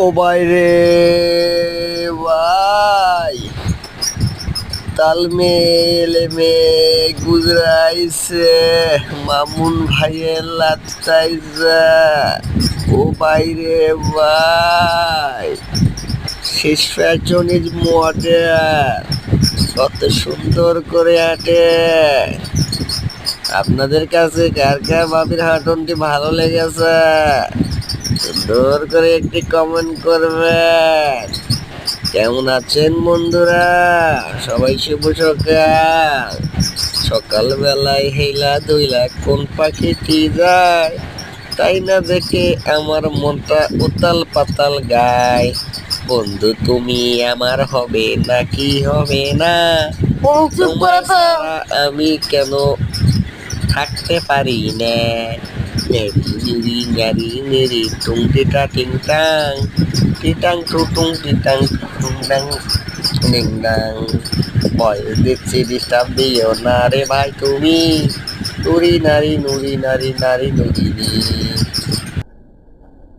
ও বাইরে ভাই, তালমেল মে গুজরাইছে মামুন ভাইয়ের লাত্তাইজা। ও বাইরে ভাই, শেষ ফ্যাশন ইজ মডেল, কত সুন্দর করে হাঁটে। আপনাদের কাছে কার কার ভাবির হাঁটনটি ভালো লেগেছে সুন্দর করে একটি কমেন্ট করবেন। কেমন আছেন বন্ধুরা? সবাই শুভ সকাল। সকালবেলায় হেলা দইলা কোন পাখিটি যায়, তাই না দেখে আমার মনটা উতাল পাতাল গায়। বন্ধু তুমি আমার হবে নাকি হবে না, তোমায় ছাড়া আমি কেন থাকতে পারি না। নেরি নিরি নারি নেরি টুং টিটা টিং টাং টিটাং টুটুং টিটাং টুং টাং টিং টাং। ভয়েস দিচ্ছি, ডিস্টার্ব দিও না রে ভাই তুমি। নুরি নারী নুরি নারী নারী নুরিনি।